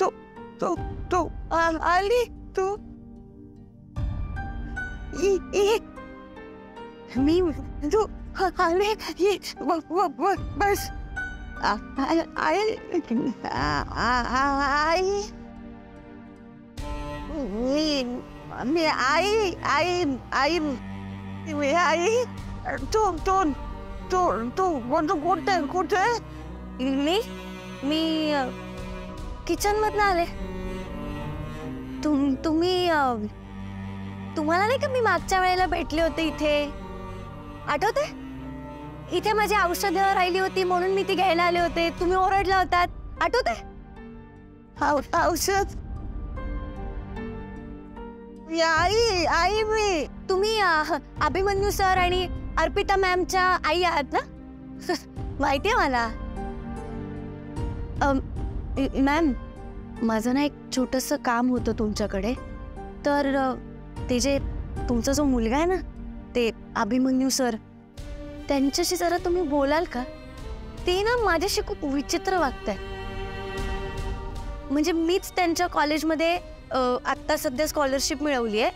तू तू तू आली तू मी तू आले बस आई मी आई आई आई मी आई तू तू तू तू कुठे कुठे मी किचन मधनं आले. तुम्ही तुम्हाला नाही का मी मागच्या वेळेला भेटले होते इथे, आठवते? इथे माझी औषधं राहिली होती म्हणून मी ती घ्यायला आले होते. तुम्ही ओरडला होतात, आठवते? औषध आई आई मी तुम्ही अभिमन्यू सर आणि अर्पिता मॅमच्या आई आहात ना? माहितीये मला. मॅम, माझं ना एक छोटंसं काम होतं तुमच्याकडे. तर ते जे तुमचा जो मुलगा आहे ना, ते अभिमन्यू सर, त्यांच्याशी जरा तुम्ही बोलाल का? ते ना माझ्याशी खूप विचित्र वागताय. म्हणजे मीच त्यांच्या कॉलेजमध्ये आत्ता सध्या स्कॉलरशिप मिळवली आहे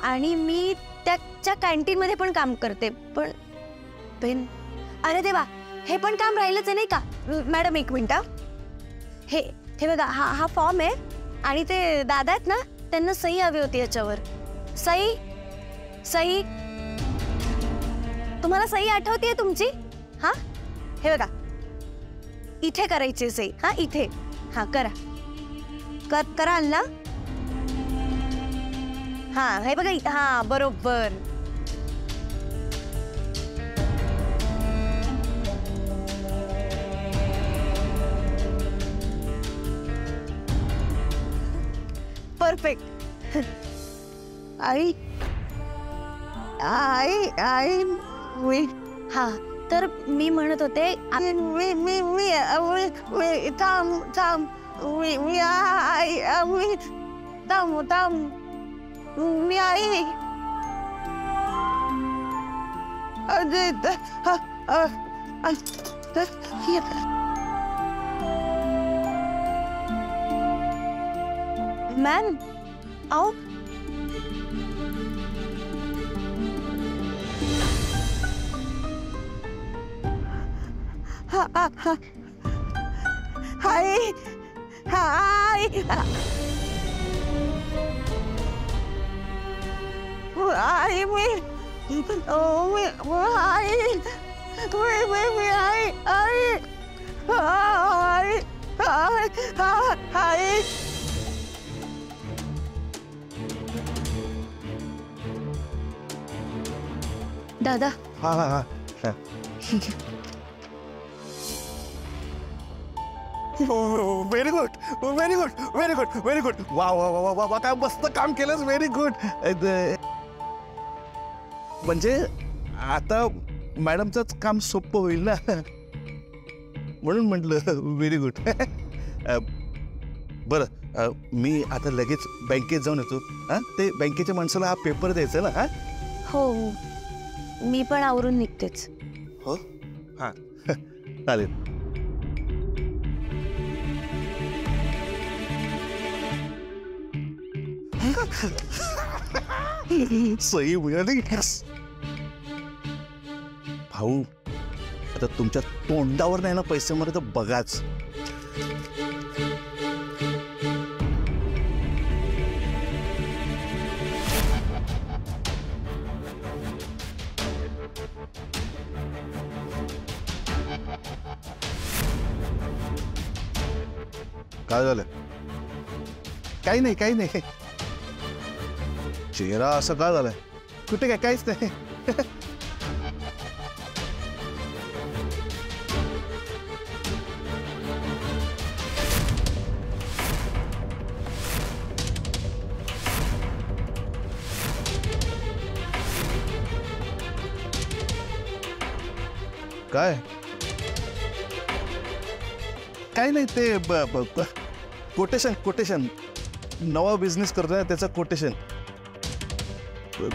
आणि मी त्याच्या कॅन्टीनमध्ये पण काम करते. पण अरे देवा, हे पण काम राहिलंच आहे नाही का? मॅडम एक मिनिट. हे बघा, हा फॉर्म आहे आणि ते दादा आहेत ना, त्यांना सही हवी होती याच्यावर. सही तुम्हाला सही आठवतीये तुमची? हा, हे बघा, इथे करायची सही. हा, इथे. हा, कराल ना? हा, हे बघा. हा, बरोबर. परफेक्ट. आई आई आई मी हा, तर मी म्हणत होते थांब मी आई मी थांब मी आई मॅम, आओ. हाय हाय आई मी आई दादा. हा हा हा. Very good very good very good very good. वा वा वा वा वा, काय मस्त काम केलंस. Very good. म्हणजे आता मॅडमचंच काम सोपं होईल ना, म्हणून म्हटलं व्हेरी गुड. बरं, मी आता लगेच बँकेत जाऊन येतो. हां, ते बँकेच्या माणसाला हा पेपर द्यायचा ना. हां, हो, मी पण आवरून निघतेच. हो, हां, चालेल. सही मिळाली. भाऊ, आता तुमच्या तोंडावर नाही ना पैसे मारे तर बघाच. काय झालं? काही नाही काही नाही. चेहरा असं का झालाय? कुठे काय? काहीच नाही. काय? काही नाही, ते कोटेशन नवा बिझनेस करतोय त्याचं कोटेशन.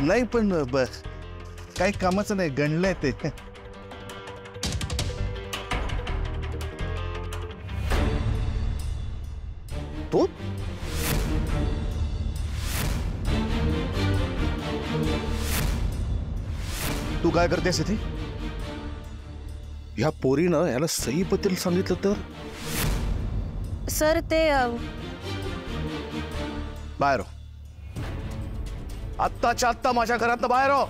नाही पण काही कामाचं नाही, गणलंय ते. तू तू काय करतेस इथे? ह्या पोरीनं याला सईबद्दल सांगितलं तर? सर ते बाहेर हो. आत्ताच्या आत्ता माझ्या घरात बाहेर हो.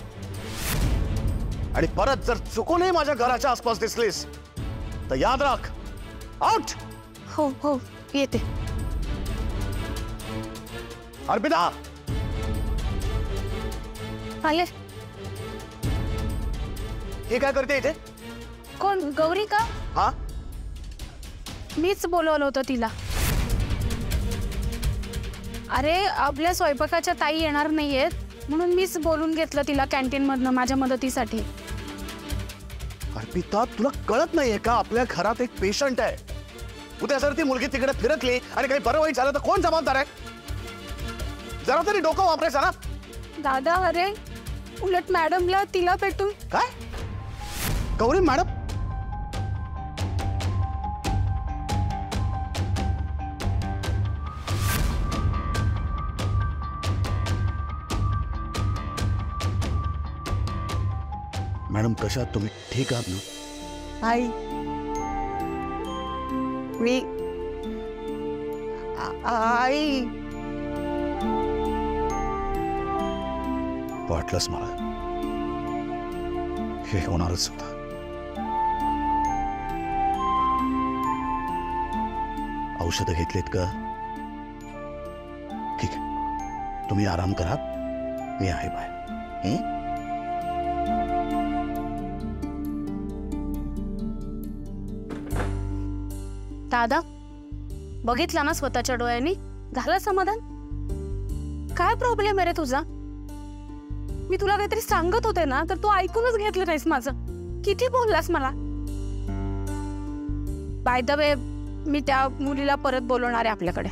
आणि परत जर चुकूनही माझ्या घराच्या आसपास दिसलीस तर याद राख, आउट. हो हो येते. अर्पिता आले. हे काय करते इथे? कोण? गौरी का? हा, मीच बोलवलं होतं तिला. अरे आपल्या स्वयंपाकाच्या ताई येणार नाहीयेत म्हणून मीच बोलून घेतलं तिला कॅन्टीन मधनं माझ्या मदतीसाठी. अर्पिता तुला कळत नाहीये का आपल्या घरात एक पेशंट आहे. उद्या जर ती मुलगी तिकडे फिरकली आणि काही बरं वाईट झालं तर कोण जबाबदार आहे? जरा तरी डोकं वापरायचं ना. दादा अरे उलट मॅडमला तिला भेटून. काय गौरी मॅडम? मॅडम कशा आहात तुम्ही? ठीक आहात ना? आई मी आई वाटलंच मला हे होणारच होतं. औषधं घेतलीत का? ठीक आहे तुम्ही आराम करा, मी आहे बाहेर. दादा बघितला ना स्वतःच्या डोळ्यांनी? झालं समाधान? काय प्रॉब्लेम आहे रे तुझा? मी तुला काहीतरी सांगत होते ना तर तू ऐकूनच घेतलं नाहीस माझं. किती बोललास मला. बाय द वे मी त्या मुलीला परत बोलवणार आहे आपल्याकडे.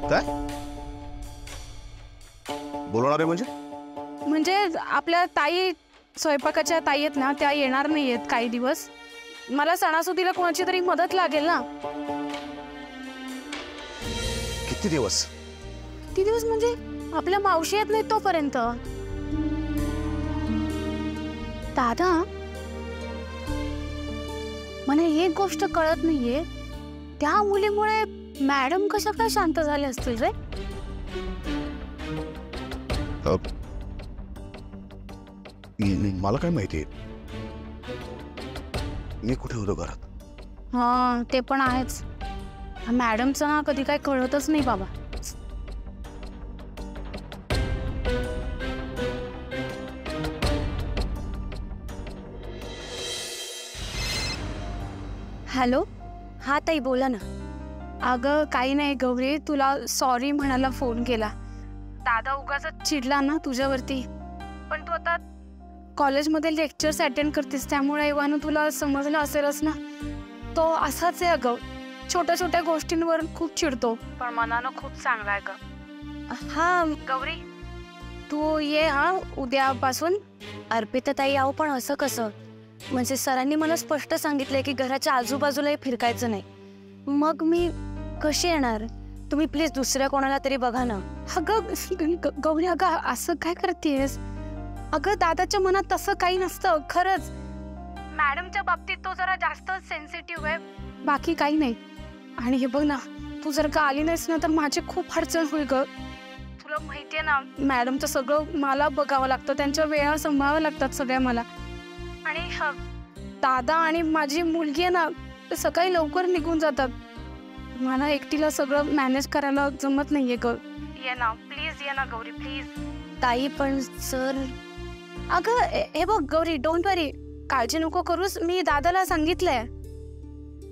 काय बोलवणार आहे? म्हणजे आपल्या ताई स्वयंपाकाच्या ताई आहेत ना त्या येणार नाहीयेत काही दिवस. मला सणासुदीला कोणाची तरी मदत लागेल ना. किती दिवस? किती दिवस म्हणजे आपल्या मावशी येत नाही तोपर्यंत. दादा मला एक गोष्ट कळत नाहीये, त्या मुलीमुळे मॅडम कशा काय शांत झाले असतील रे? मला काय माहिती, मी कुठे होतो घरात. हा ते पण आहेच. मॅडमचं ना कधी काय कळतच नाही बाबा. हॅलो. हा ताई बोला ना. अगं काही नाही गौरी, तुला सॉरी म्हणायला फोन केला. दादा उगाच चिडला ना तुझ्यावरती. पण तू आता कॉलेजमध्ये लेक्चर्स अटेंड करतेस त्यामुळे एव्हानं तुला समजलं असेलच ना. तो असाच आहे अगं, छोट्या छोट्या गोष्टींवर खूप चिडतो पण मनानं खूप चांगला आहे ग. हा गौरी तू ये हा उद्यापासून. अर्पिता ताई आहो पण असं कसं? म्हणजे सरांनी मला स्पष्ट सांगितलंय की घराच्या आजूबाजूलाही फिरकायचं नाही. मग मी कशी येणार? तुम्ही प्लीज दुसऱ्या कोणाला तरी बघा ना. अगं गौरी अगं असं काय करतेस? अगं दादाच्या मनात तसं काही नसतं खरंच. मॅडमच्या बाबतीत तो जरा जास्त सेन्सिटिव्ह आहे, बाकी काही नाही. आणि हे बघ ना तू जर का आली नाहीस ना तर माझी खूप अडचण होईल ग. तुला माहितीये ना मॅडमचं सगळं मला बघावं लागतं, त्यांच्या वेळा सांभाळाव्या लागतात सगळ्या मला. आणि दादा आणि माझी मुलगी आहे ना ते सकाळी लवकर निघून जातात. मला एकटीला सगळं मॅनेज करायला जमत नाहीये ग. ये ना प्लीज, ये ना गौरी प्लीज. ताई पण सर. अगं हे बघ गौरी डोंट वरी, काळजी नको करूस, मी दादाला सांगितलंय.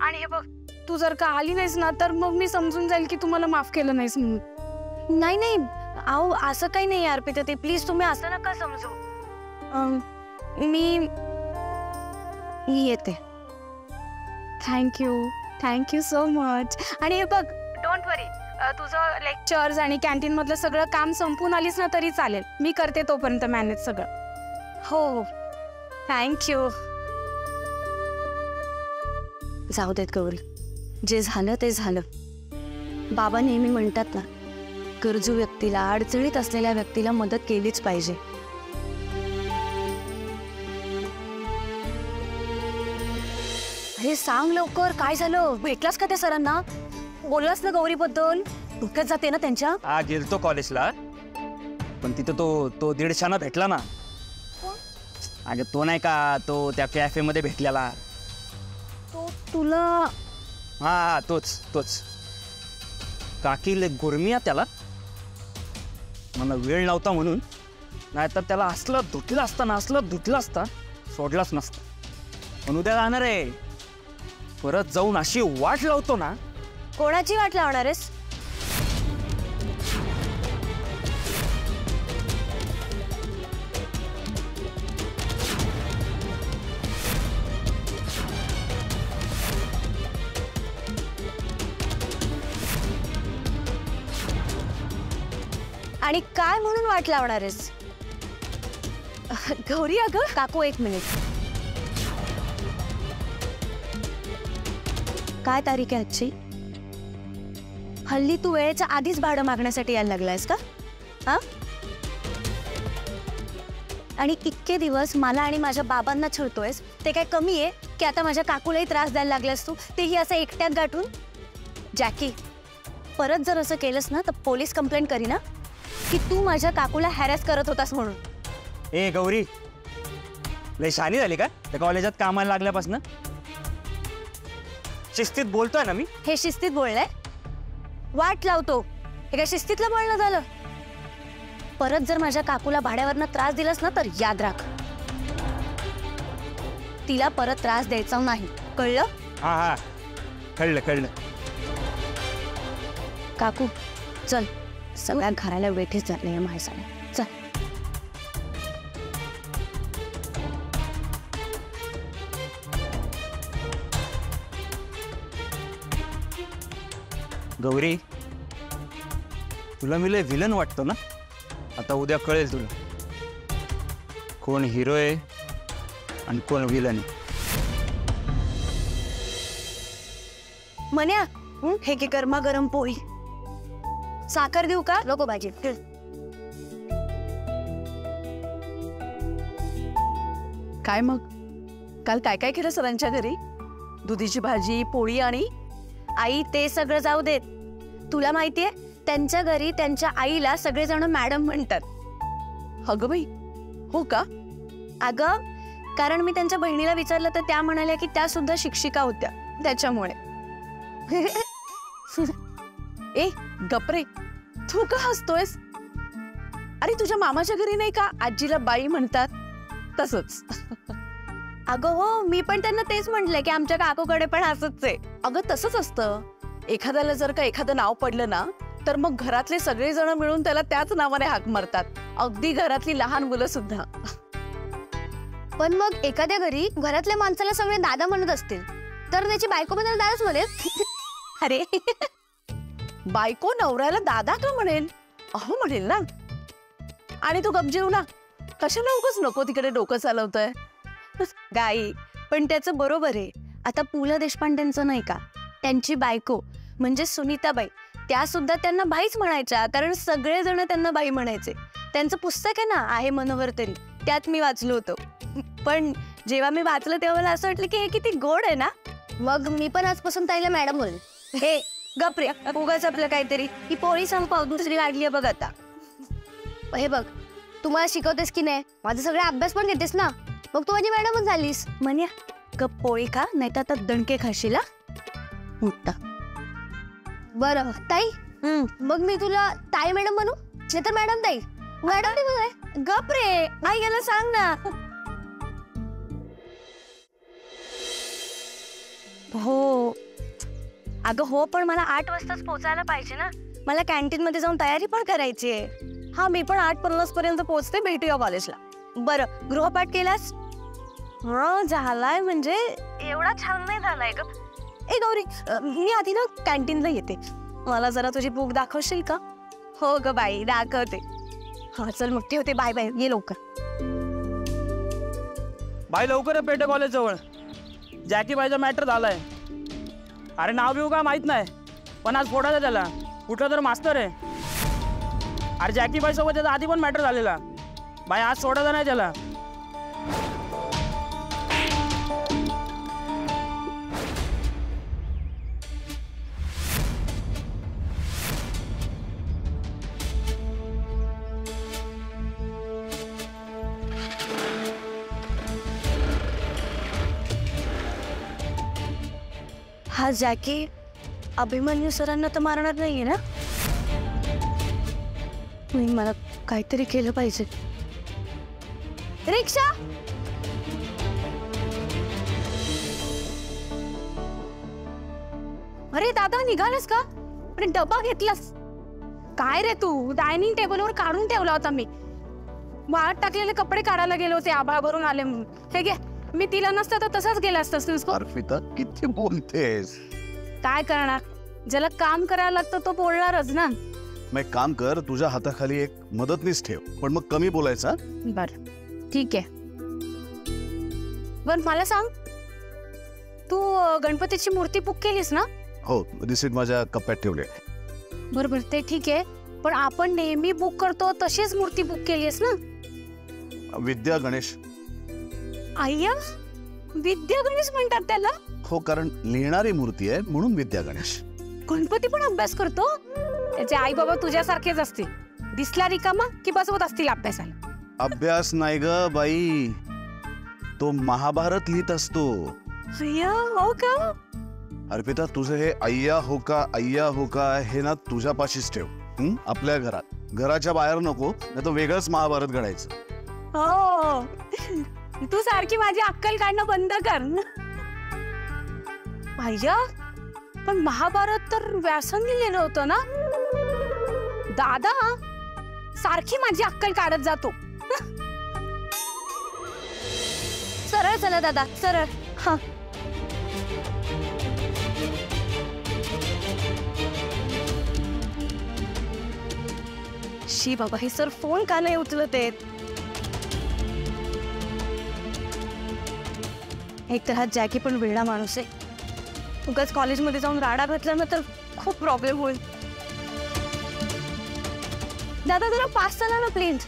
आणि हे बघ तू जर का आली नाहीस ना तर मग मी समजून जाईल की तू मला माफ केलं नाहीस म्हणून. नाही नाही अहो असं काही नाही अर्पिता ते, प्लीज तुम्ही असं नका समजू. मी येते. Thank you so much. आणि हे बघ डोंट वरी, तुझं लेक्चर्स आणि कॅन्टीन मधलं सगळं काम संपून आलीस ना तरी चालेल, मी करते तोपर्यंत मॅनेज सगळं. हो थँक्यू. जाऊ देत गौरी, जे झालं ते झालं. बाबा नेहमी म्हणतात ना, गरजू व्यक्तीला, अडचणीत असलेल्या व्यक्तीला मदत केलीच पाहिजे. अरे सांग लवकर, काय झालं? भेटलास का त्या सरांना? बोललास ना गौरीबद्दल? डोक्यात जाते ना त्यांच्या. हा गेलतो कॉलेजला, पण तिथं तो दीडशाना भेटला ना. अगं तो नाही का, तो त्या कॅफेमध्ये भेटलेला. तो तुला? हा तोच. काकीले गुरमिया त्याला, मला वेळ नव्हता म्हणून, नाहीतर त्याला असलं धुतला असता सोडलाच नसता. पण उद्या जाणार आहे, परत जाऊन अशी वाट लावतो ना. कोणाची वाट लावणार आहेस? आणि काय म्हणून वाट लावणार आहेस? गौरी अगं, काकू एक मिनिट. काय तारीख आहे आजची? हल्ली तू वेळेच्या आधीच भाडं मागण्यासाठी यायला लागलायस का? हा? आणि इतके दिवस मला आणि माझ्या बाबांना छळतोयस, ते काय कमी आहे की आता माझ्या काकूलाही त्रास द्यायला लागलास तू, तेही असं एकट्यात गाठून? जॅकी, परत जर असं केलंस ना तर पोलीस कंप्लेंट करी ना की तू माझ्या काकूला हॅरॅस करत होतास म्हणून. ए गौरी, लय शानी झाली का त्या कॉलेजात कामाला लागल्यापासून? शिस्तीत बोलतोय ना मी. हे शिस्तीत बोललंय? वाट लावतो हे काय शिस्तीतलं बोलणं झालं? परत जर माझ्या काकूला भाड्यावरनं त्रास दिलास ना तर याद राख, तिला परत त्रास द्यायचा नाही, कळलं? हा कळलं. काकू चल, सगळ्या घराला वेठीच झाले माझ्यासाठी. चल. गौरी, तुला मी लय विलन वाटतो ना? आता उद्या कळेल तुला कोण हिरो आहे आणि कोण विलन आहे. मन्या, हे की गरमागरम पोळी. साखर देऊ का? नको भाजी. काय मग काल काय काय केलं सरांच्या घरी? दुधीची भाजी, पोळी आणि आई ते सगळं जाऊ देत. तुला माहितीये त्यांच्या घरी त्यांच्या आईला सगळेजण मॅडम म्हणतात. अगं बाई, हो का? अगं, कारण मी त्यांच्या बहिणीला विचारलं तर त्या म्हणाल्या की त्या सुद्धा शिक्षिका होत्या, त्याच्यामुळे. ए गपरे, तू का हसतोयस? अरे तुझ्या मामाच्या घरी नाही का आजीला बाई म्हणतात तसंच? अगं हो, मी पण त्यांना तेच म्हटलंय की आमच्या काकूकडे पण असंच आहे. अगं तसंच असतं, एखाद्याला जर का एखादं नाव पडलं ना तर मग घरातले सगळेजण मिळून त्याला त्याच नावाने हाक मारतात, अगदी घरातली लहान मुलं सुद्धा. पण मग एखाद्या घरी घरातल्या माणसाला सगळे दादा म्हणत असतील तर त्याची बायको पण त्याला दादाच म्हणेल. अरे बायको नवऱ्याला दादा का म्हणेल? अहो म्हणेल ना. आणि तू गपजेव ना, कशाला उगाच नको तिकडे डोकं चालवतोय? गाई, पण त्याचं बरोबर आहे. आता पु ल देशपांडेंचं नाही का, त्यांची बायको म्हणजे सुनीताबाई, त्या सुद्धा त्यांना बाईच म्हणायच्या, कारण सगळेजण त्यांना बाई म्हणायचे. त्यांचं पुस्तक आहे ना, आहे मनोहर तरी, त्यात मी वाचलं होतं. पण जेव्हा मी वाचलं तेव्हा मला असं वाटलं की हे किती गोड आहे ना. मग मी पण आजपासून ताईला मॅडम बोल. हे गपरे, उगाच आपलं काहीतरी. ही पोळी संपव, दुसरी काढली बघ आता. हे बघ, तू मला शिकवतेस की नाही, माझा सगळा अभ्यास पण घेतेस ना, मग तू माझी मॅडमच झालीस. म्हण्या गप पोळी खा, नाही तर आता दणके खाशील. मोठा बरं ताई, मग मी तुला ताई मॅडम बनू, नाही तर मॅडम ताई? मॅडम गप रे, आई याला सांग ना. हो अगं हो, पण मला 8 वाजताच पोचायला पाहिजे ना, मला कॅन्टीन मध्ये जाऊन तयारी पण करायची आहे. हा, मी पण 8:50 पर्यंत पोहोचते. भेटूया कॉलेजला. बरं, गृहपाठ केलास? झालाय म्हणजे एवढा छान नाही झालाय ग. ए गौरी, मी आधी ना कॅन्टीनला येते, मला जरा तुझी बुक दाखवशील का? हो ग बाई, दाखवते. हा चल मग ठेवते, बाय बाय, ये लवकर. बाई लवकर पेटे कॉलेज जवळ. जॅकी बाईचा मॅटर झालाय. अरे नाव बिव काय माहित नाही, पण आज फोडायचा त्याला. कुठला तर मास्तर आहे. अरे जॅकी बाई सोबत त्याचा आधी पण मॅटर झालेला. बाई आज सोडायचा नाही त्याला. हा जॅकी अभिमन्यू सरांना तर मारणार नाहीये ना? नाही, मला काहीतरी केलं पाहिजे. रिक्षा. अरे दादा निघालास का? अरे डबा घेतलास काय रे तू? डायनिंग टेबलवर काढून ठेवला होता मी. वाळत टाकलेले कपडे काढायला गेले होते आभाळ भरून आले म्हणून. हे घे, मी तिला नसतं तर तसंच गेला असतंस. अर्पिता किती बोलतेस? काय करणार, ज्याला काम करायला लागतं तो बोलणारच ना. मग एक काम कर, तुझ्या हाताखाली एक मदतनीस ठेव, पण मग कमी बोलायचा. बर ठीक आहे. बर मला सांग, तू गणपतीची मूर्ती बुक केलीस ना? हो, रिसीट माझ्या कप्प्यात ठेवले. बरोबर, ते ठीक आहे. पण आपण नेहमी बुक करतो तशीच मूर्ती बुक केलीस ना? विद्या गणेश. अय्या, विद्या गणेश म्हणतात त्याला? हो, कारण लिहिणारी मूर्ती आहे म्हणून विद्या गणेश. गणपती पण अभ्यास करतो? त्याचे आई बाबा तुझ्यासारखेच असतील. दिसला रिकामा की बसवत असतील अभ्यासाला. अभ्यास नाही ग बाई, तो महाभारत लिहित असतो. अय्या, हो का? अर्पिता, तुझं हे अय्या हो का हे ना तुझ्यापाशीच ठेव. आपल्या घरात, घराच्या बाहेर नको, नाही तर वेगळंच महाभारत घडायचं. हो, तू सारखी माझी अक्कल काढणं बंद कर. अय्या, पण महाभारत तर व्यासांनी लिहिलं होतं ना? दादा सारखी माझी अक्कल काढत जातो. सरळ चला दादा, सरळ. हा. शी बाबा, हे सर फोन का नाही उचलत आहेत? एक तर हा जॅकी पण वेडा माणूस आहे. उगाच कॉलेजमध्ये जाऊन राडा घातला ना तर खूप प्रॉब्लेम होईल. दादा जरा पास चला ना प्लीज.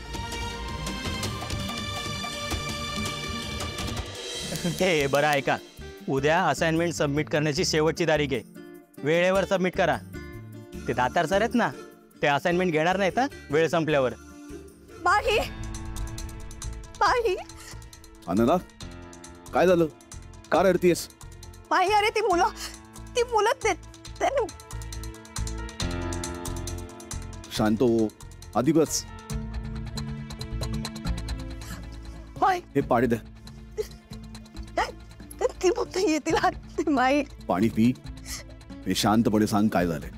हे बरं ऐका, उद्या असाइनमेंट सबमिट करण्याची शेवटची तारीख आहे. वेळेवर सबमिट करा. ते दातार सर आहेत ना, ते असाइनमेंट घेणार नाहीत ना वेळ संपल्यावर. बाई बाई अनना, काय झालं? का रडतीयस? बाई, अरे ती मुलं शांत हो, आधी बस. हे पाणी दे. ती फक्त येतील. बाई पाणी पी. हे शांतपणे सांग काय झालंय.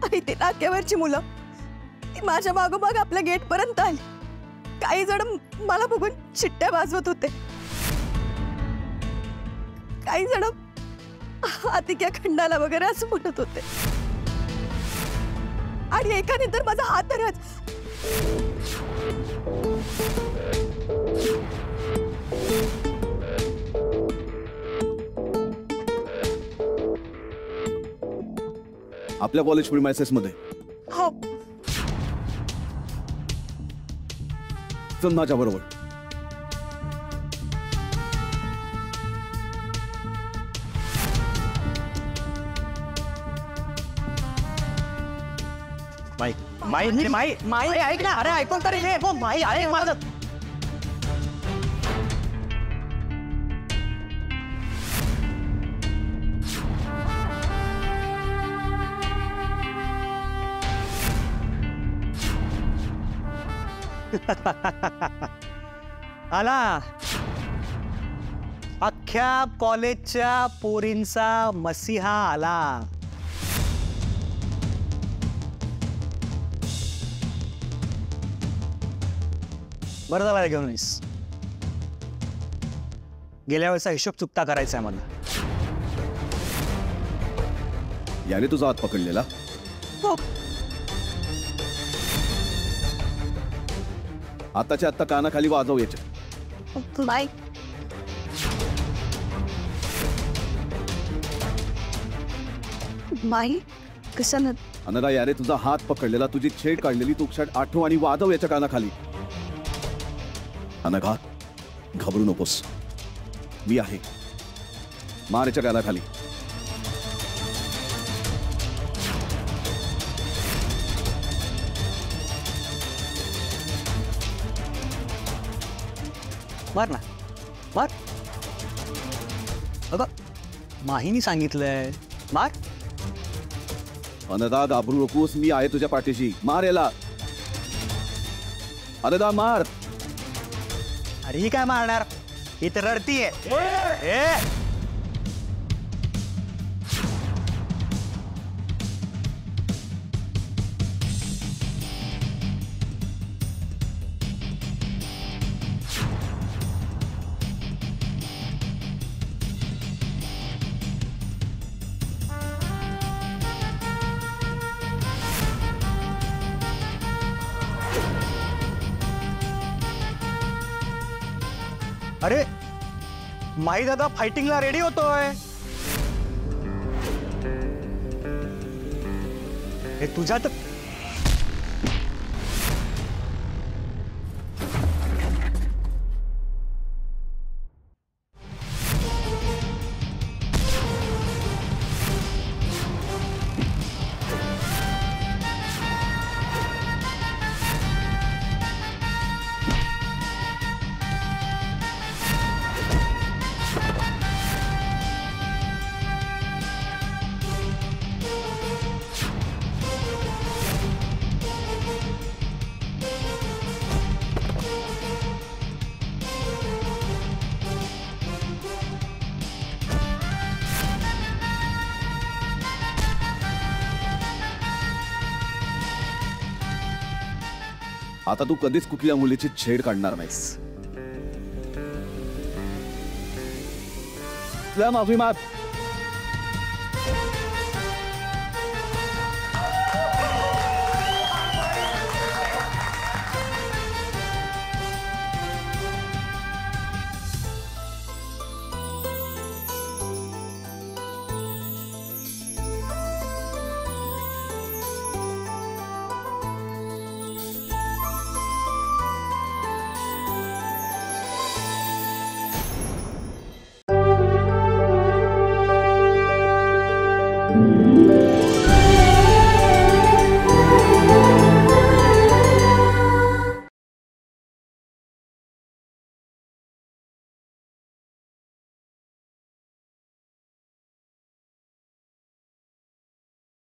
आणि ती नाक्यावरची मुलं ती माझ्या मागोमाग आपल्या गेट पर्यंत आली. काही जण मला बघून शिट्ट्या वाजवत होते. काही जण हातिक्या खंडाला वगैरे असं म्हणत होते. आणि एकाने तर माझा हात धरत आपल्या कॉलेज प्रिमायसेस मध्ये. हो, चल माझ्या बरोबर. माई माई माई माई ऐक ना, अरे ऐकून तरी घे. हो, माई आहे माझं. आला अख्ख्या कॉलेजच्या पोरींचा मसीहा आला. बरं झालं घेऊन येईस. गेल्या वेळेचा हिशोब चुकता करायचा आहे मला. याने तुझा हात पकडलेला. आताच्या आत्ता कानाखाली वाजव याच्या. बाय. माई कशानं? अनघा याने तुझा हात पकडलेला, तुझी छेड काढलेली तू क्षण आठव आणि वाजव याच्या कानाखाली. अनघा घाबरू नकोस, मी आहे. मार याच्या कानाखाली. मार ना, मार. अगं माहीनी सांगितलंय मार. अनघा घाबरू नकोस, मी आहे तुझ्या पाठीशी. मार याला. अनघा मार. अरे ही काय मारणार, ही तर रडतीये. अरे माही दादा फायटिंगला रेडी होतोय. हे तुझ्यात आता तू कधीच कुठल्या मुलीची छेड काढणार नाहीस. तुला माफी माग.